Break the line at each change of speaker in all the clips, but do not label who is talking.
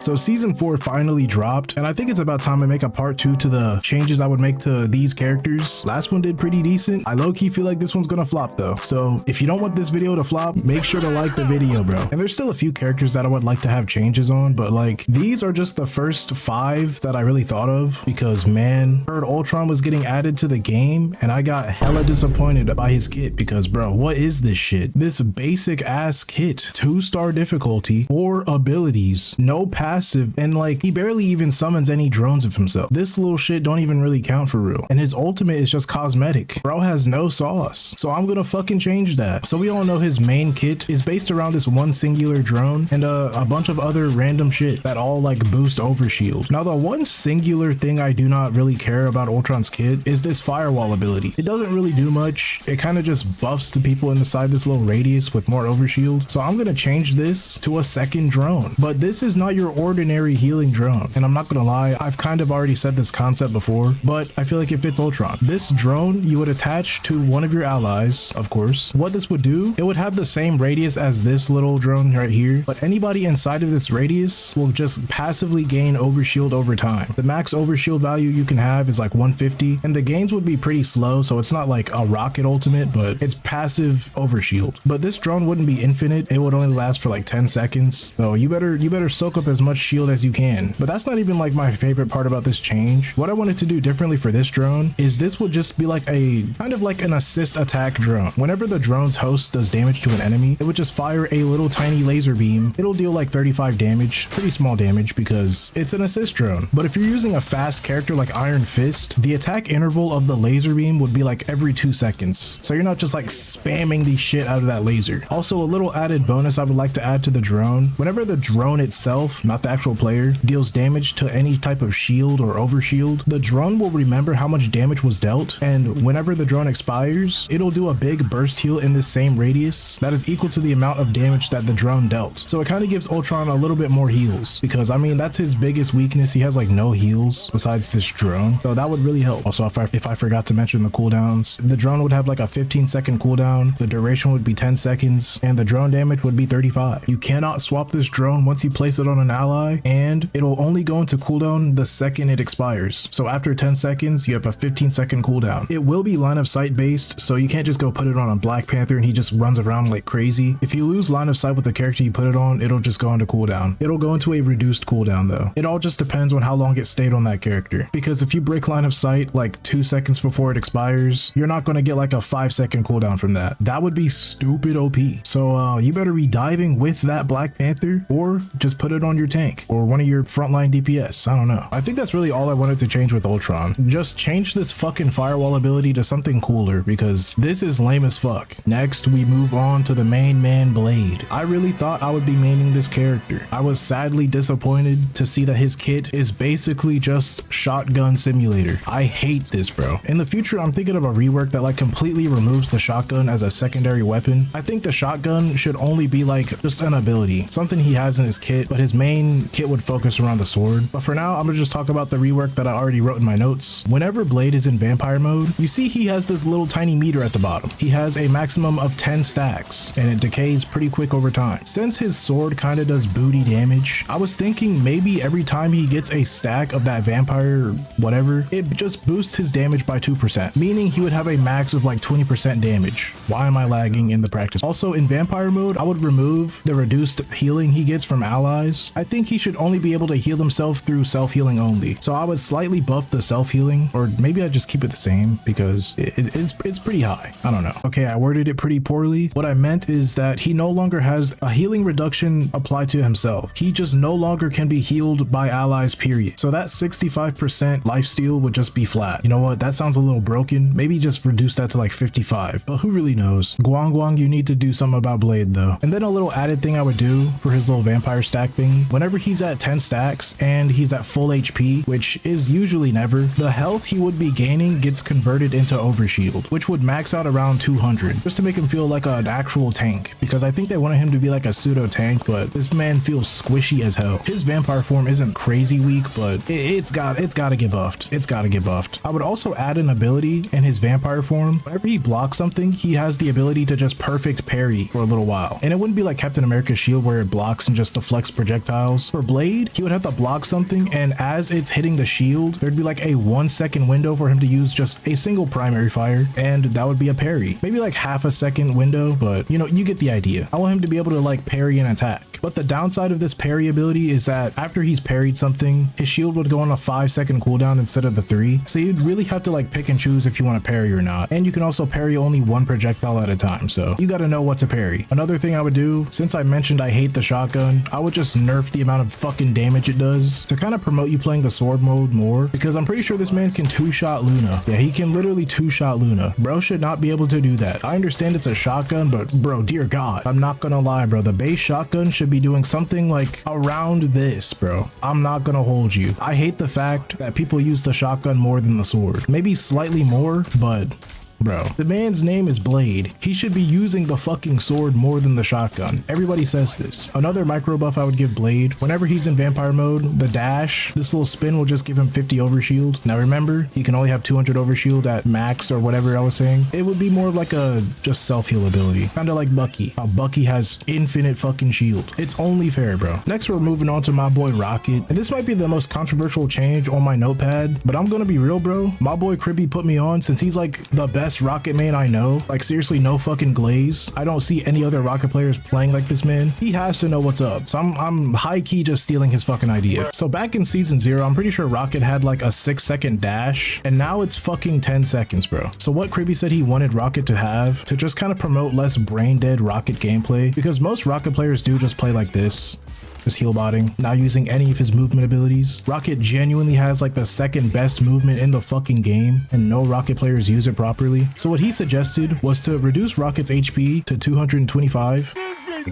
So season 4 finally dropped, and I think it's about time I make a part 2 to the changes I would make to these characters. Last one did pretty decent. I low-key feel like this one's gonna flop though. So if you don't want this video to flop, make sure to like the video, bro. And there's still a few characters that I would like to have changes on, but like these are just the first 5 that I really thought of because man, I heard Ultron was getting added to the game and I got hella disappointed by his kit because bro, what is this shit? This basic ass kit, 2-star difficulty, 4 abilities, no passive, and like he barely even summons any drones of himself. This little shit don't even really count for real. And his ultimate is just cosmetic. Bro has no sauce. So I'm gonna fucking change that. So we all know his main kit is based around this one singular drone and a bunch of other random shit that all like boost overshield. Now the one singular thing I do not really care about Ultron's kit is this firewall ability. It doesn't really do much. It kind of just buffs the people inside this little radius with more overshield. So I'm gonna change this to a second drone. But this is not your ordinary healing drone. And I'm not gonna lie, I've kind of already said this concept before, but I feel like it fits Ultron. This drone you would attach to one of your allies, of course. What this would do, it would have the same radius as this little drone right here, but anybody inside of this radius will just passively gain overshield over time. The max overshield value you can have is like 150, and the gains would be pretty slow, so it's not like a rocket ultimate, but it's passive overshield. But this drone wouldn't be infinite. It would only last for like 10 seconds. So you better soak up as much shield as you can. But that's not even like my favorite part about this change. What I wanted to do differently for this drone is this would just be like a kind of like an assist attack drone. Whenever the drone's host does damage to an enemy, it would just fire a little tiny laser beam. It'll deal like 35 damage, pretty small damage because it's an assist drone. But if you're using a fast character like Iron Fist, the attack interval of the laser beam would be like every 2 seconds. So you're not just like spamming the shit out of that laser. Also, a little added bonus I would like to add to the drone. Whenever the drone itself, not the actual player, deals damage to any type of shield or overshield, the drone will remember how much damage was dealt, and whenever the drone expires, it'll do a big burst heal in this same radius that is equal to the amount of damage that the drone dealt. So it kind of gives Ultron a little bit more heals because I mean that's his biggest weakness. He has like no heals besides this drone, so that would really help. Also, if I forgot to mention the cooldowns, the drone would have like a 15-second cooldown, the duration would be 10 seconds, and the drone damage would be 35. You cannot swap this drone once you place it on an ally, and it'll only go into cooldown the second it expires. So after 10 seconds, you have a 15-second cooldown. It will be line of sight based, so you can't just go put it on a Black Panther and he just runs around like crazy. If you lose line of sight with the character you put it on, it'll just go into cooldown. It'll go into a reduced cooldown though. It all just depends on how long it stayed on that character. Because if you break line of sight like 2 seconds before it expires, you're not going to get like a 5-second cooldown from that. That would be stupid OP. So you better be diving with that Black Panther or just put it on your tank or one of your frontline DPS. I don't know. I think that's really all I wanted to change with Ultron. Just change this fucking firewall ability to something cooler because this is lame as fuck. Next, we move on to the main man Blade. I really thought I would be maining this character. I was sadly disappointed to see that his kit is basically just shotgun simulator. I hate this, bro. In the future, I'm thinking of a rework that like completely removes the shotgun as a secondary weapon. I think the shotgun should only be like just an ability, something he has in his kit, but his main kit would focus around the sword. But for now, I'm gonna just talk about the rework that I already wrote in my notes. Whenever Blade is in vampire mode, you see he has this little tiny meter at the bottom. He has a maximum of 10 stacks and it decays pretty quick over time. Since his sword kind of does booty damage, I was thinking maybe every time he gets a stack of that vampire whatever, it just boosts his damage by 2%, meaning he would have a max of like 20% damage. Why am I lagging in the practice? Also, in vampire mode, I would remove the reduced healing he gets from allies. I think he should only be able to heal himself through self-healing only. So I would slightly buff the self-healing, or maybe I'd just keep it the same because it's pretty high. I don't know. Okay, I worded it pretty poorly. What I meant is that he no longer has a healing reduction applied to himself. He just no longer can be healed by allies, period. So that 65% lifesteal would just be flat. You know what? That sounds a little broken. Maybe just reduce that to like 55, but who really knows? Guang, you need to do something about Blade though. And then a little added thing I would do for his little vampire stack thingy, whenever he's at 10 stacks and he's at full HP, which is usually never, the health he would be gaining gets converted into overshield, which would max out around 200, just to make him feel like an actual tank, because I think they wanted him to be like a pseudo tank, but this man feels squishy as hell. His vampire form isn't crazy weak, but it's gotta get buffed. It's gotta get buffed. I would also add an ability in his vampire form. Whenever he blocks something, he has the ability to just perfect parry for a little while, and it wouldn't be like Captain America's shield where it blocks and just deflects projectiles. projectiles. For Blade, he would have to block something, and as it's hitting the shield, there'd be like a 1 second window for him to use just a single primary fire, and that would be a parry. Maybe like half a second window, but you know, you get the idea. I want him to be able to like parry and attack. But the downside of this parry ability is that after he's parried something, his shield would go on a 5-second cooldown instead of the 3. So you'd really have to like pick and choose if you want to parry or not. And you can also parry only one projectile at a time, so you got to know what to parry. Another thing I would do, since I mentioned I hate the shotgun, I would just nerf the amount of fucking damage it does to kind of promote you playing the sword mode more, because I'm pretty sure this man can 2-shot Luna. Yeah, he can literally 2-shot Luna. Bro should not be able to do that. I understand it's a shotgun, but bro, dear God, I'm not gonna lie, bro. The base shotgun should be doing something like around this, bro. I'm not gonna hold you. I hate the fact that people use the shotgun more than the sword. Maybe slightly more, but bro, the man's name is Blade. He should be using the fucking sword more than the shotgun. Everybody says this. Another micro buff I would give Blade, whenever he's in vampire mode, the dash, this little spin will just give him 50 overshield. Now remember, he can only have 200 overshield at max or whatever I was saying. It would be more of like a just self-heal ability. Kind of like Bucky. How Bucky has infinite fucking shield. It's only fair, bro. Next, we're moving on to my boy Rocket. And this might be the most controversial change on my notepad, but I'm gonna be real, bro. My boy Cribby put me on since he's like the best Rocket main I know. Like seriously, no fucking glaze. I don't see any other Rocket players playing like this man. He has to know what's up. So I'm high key just stealing his fucking idea. So back in season 0, I'm pretty sure Rocket had like a 6-second dash, and now it's fucking 10 seconds, bro. So what Cribby said he wanted Rocket to have to just kind of promote less brain dead Rocket gameplay, because most Rocket players do just play like this. Just heal botting, not using any of his movement abilities. Rocket genuinely has like the second best movement in the fucking game, and no Rocket players use it properly. So what he suggested was to reduce Rocket's HP to 225.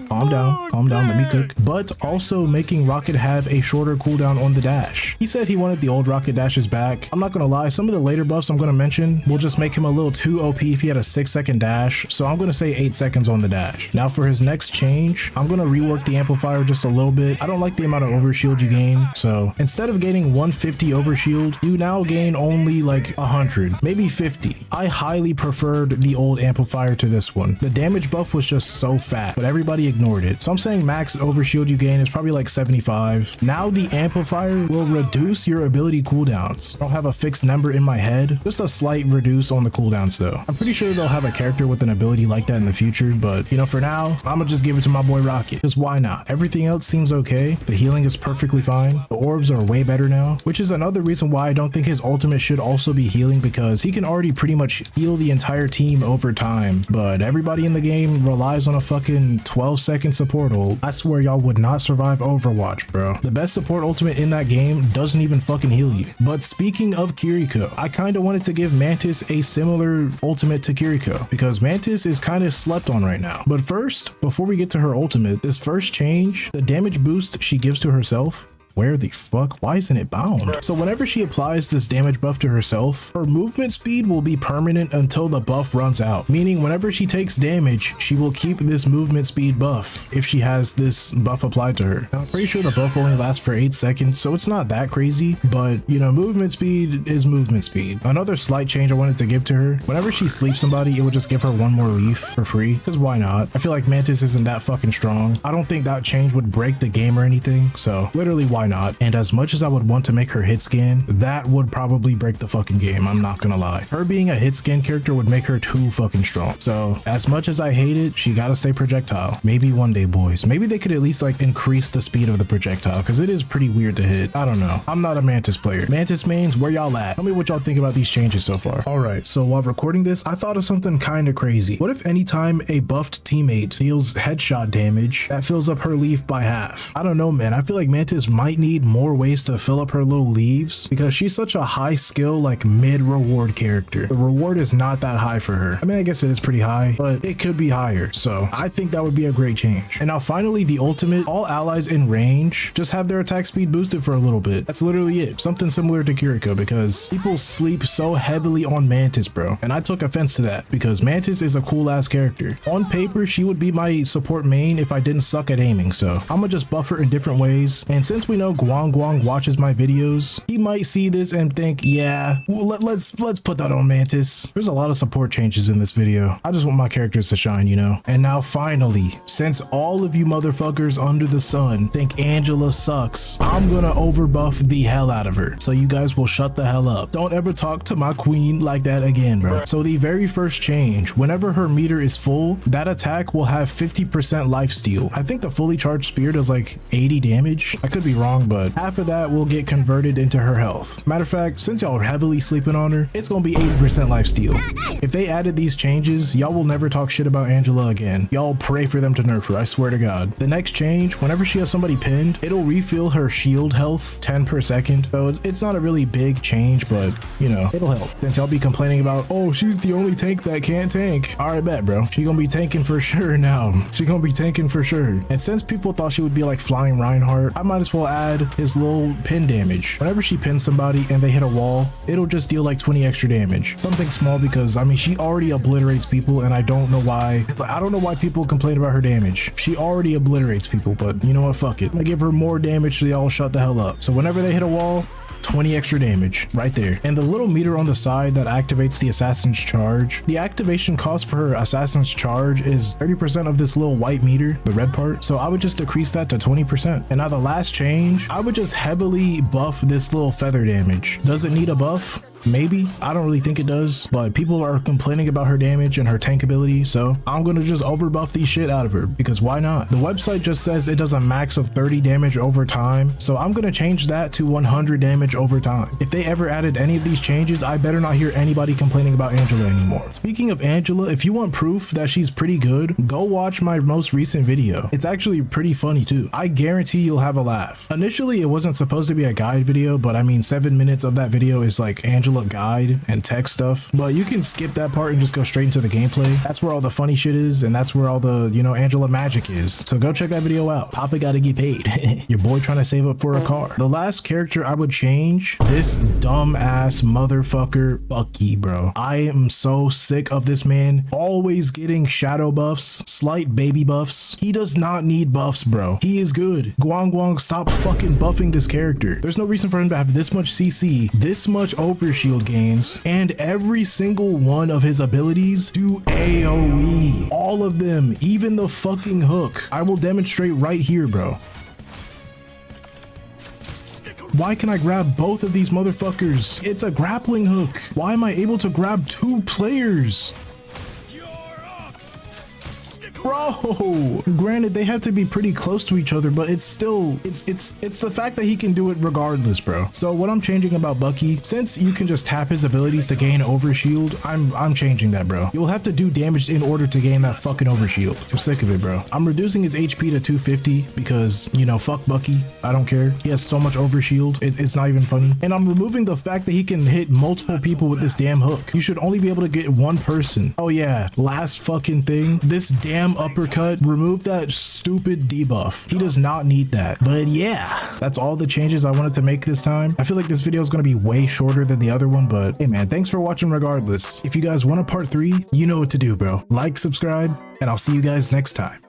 Calm down, let me cook. But also making Rocket have a shorter cooldown on the dash. He said he wanted the old Rocket dashes back. I'm not gonna lie, some of the later buffs I'm gonna mention will just make him a little too OP if he had a 6-second dash, so I'm gonna say 8 seconds on the dash. Now for his next change, I'm gonna rework the amplifier just a little bit. I don't like the amount of overshield you gain, so instead of gaining 150 overshield, you now gain only like 100, maybe 50. I highly preferred the old amplifier to this one. The damage buff was just so fat, but everybody ignored it. So I'm saying max overshield you gain is probably like 75. Now the amplifier will reduce your ability cooldowns. I don't have a fixed number in my head, just a slight reduce on the cooldowns though. I'm pretty sure they'll have a character with an ability like that in the future, but you know, for now, I'm gonna just give it to my boy Rocket, because why not? Everything else seems okay. The healing is perfectly fine. The orbs are way better now, which is another reason why I don't think his ultimate should also be healing, because he can already pretty much heal the entire team over time, but everybody in the game relies on a fucking 12-second support ult. I swear y'all would not survive Overwatch, bro. The best support ultimate in that game doesn't even fucking heal you. But speaking of Kiriko, I kind of wanted to give Mantis a similar ultimate to Kiriko, because Mantis is kind of slept on right now. But first, before we get to her ultimate, this first change, the damage boost she gives to herself, where the fuck? Why isn't it bound? So whenever she applies this damage buff to herself, her movement speed will be permanent until the buff runs out. Meaning whenever she takes damage, she will keep this movement speed buff if she has this buff applied to her. Now, I'm pretty sure the buff only lasts for 8 seconds, so it's not that crazy, but you know, movement speed is movement speed. Another slight change I wanted to give to her, whenever she sleeps somebody, it would just give her 1 more leaf for free, because why not? I feel like Mantis isn't that fucking strong. I don't think that change would break the game or anything, so literally why not? And as much as I would want to make her hit scan, that would probably break the fucking game, I'm not gonna lie. Her being a hit scan character would make her too fucking strong. So as much as I hate it, she gotta stay projectile. Maybe one day, boys, maybe they could at least like increase the speed of the projectile, because it is pretty weird to hit. I don't know, I'm not a Mantis player. Mantis mains, where y'all at? Tell me what y'all think about these changes so far. All right, so while recording this, I thought of something kind of crazy. What if anytime a buffed teammate deals headshot damage, that fills up her leaf by half? I don't know, man. I feel like Mantis might need more ways to fill up her little leaves, because she's such a high skill, like mid reward character. The reward is not that high for her. I mean, I guess it is pretty high, but it could be higher. So I think that would be a great change. And now finally, the ultimate, all allies in range just have their attack speed boosted for a little bit. That's literally it. Something similar to Kiriko, because people sleep so heavily on Mantis, bro. And I took offense to that, because Mantis is a cool ass character. On paper, she would be my support main if I didn't suck at aiming. So I'm gonna just buff her in different ways. And since we know Guang Guang watches my videos, he might see this and think, yeah, well, let's put that on Mantis. There's a lot of support changes in this video. I just want my characters to shine, you know? And now finally, since all of you motherfuckers under the sun think Angela sucks, I'm gonna overbuff the hell out of her. So you guys will shut the hell up. Don't ever talk to my queen like that again, bro. So the very first change, whenever her meter is full, that attack will have 50% lifesteal. I think the fully charged spear does like 80 damage. I could be wrong, but half of that will get converted into her health. Matter of fact, since y'all are heavily sleeping on her, it's gonna be 80% lifesteal. If they added these changes, y'all will never talk shit about Angela again. Y'all pray for them to nerf her, I swear to God. The next change, whenever she has somebody pinned, it'll refill her shield health 10 per second. So it's not a really big change, but you know, it'll help. Since y'all be complaining about, oh, she's the only tank that can't tank. All right, bet, bro. She gonna be tanking for sure now. She gonna be tanking for sure. And since people thought she would be like Flying Reinhardt, I might as well add his little pin damage. Whenever she pins somebody and they hit a wall, it'll just deal like 20 extra damage. Something small because I mean, she already obliterates people and I don't know why. I don't know why people complain about her damage. She already obliterates people, but you know what? Fuck it. I give her more damage so they all shut the hell up. So whenever they hit a wall, 20 extra damage right there. And the little meter on the side that activates the assassin's charge, the activation cost for her assassin's charge is 30% of this little white meter, the red part. So I would just decrease that to 20%. And now the last change, I would just heavily buff this little feather damage. Does it need a buff? Maybe. I don't really think it does, but people are complaining about her damage and her tank ability, so I'm gonna just overbuff the shit out of her because why not? The website just says it does a max of 30 damage over time, so I'm gonna change that to 100 damage over time. If they ever added any of these changes, I better not hear anybody complaining about Angela anymore. Speaking of Angela, if you want proof that she's pretty good, go watch my most recent video. It's actually pretty funny too. I guarantee you'll have a laugh. Initially, it wasn't supposed to be a guide video, but I mean 7 minutes of that video is like Angela guide and tech stuff, but you can skip that part and just go straight into the gameplay. That's where all the funny shit is, and that's where all the, you know, Angela magic is. So go check that video out. Papa gotta get paid. Your boy trying to save up for a car. The last character I would change, this dumb ass motherfucker Bucky, bro. I am so sick of this man always getting shadow buffs, slight baby buffs. He does not need buffs, bro. He is good. Guang Guang, stop fucking buffing this character. There's no reason for him to have this much CC, this much overshield gains, and every single one of his abilities do AoE. All of them, even the fucking hook. I will demonstrate right here, bro. Why can I grab both of these motherfuckers? It's a grappling hook. Why am I able to grab 2 players? Bro, granted they have to be pretty close to each other, but it's still, it's the fact that he can do it regardless, bro. So what I'm changing about Bucky, since you can just tap his abilities to gain overshield, I'm changing that, bro. You'll have to do damage in order to gain that fucking overshield. I'm sick of it, bro. I'm reducing his HP to 250 because, you know, fuck Bucky. I don't care. He has so much overshield. It's not even funny. And I'm removing the fact that he can hit multiple people with this damn hook. You should only be able to get one person. Oh yeah, last fucking thing. This damn uppercut, remove that stupid debuff. He does not need that. But yeah, that's all the changes I wanted to make this time. I feel like this video is going to be way shorter than the other one, but hey man, thanks for watching regardless. If you guys want a part 3, you know what to do, bro. Like, subscribe, and I'll see you guys next time.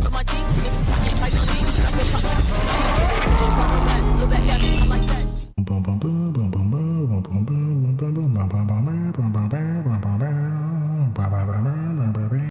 My teeth, niggas pocket tightly. I feel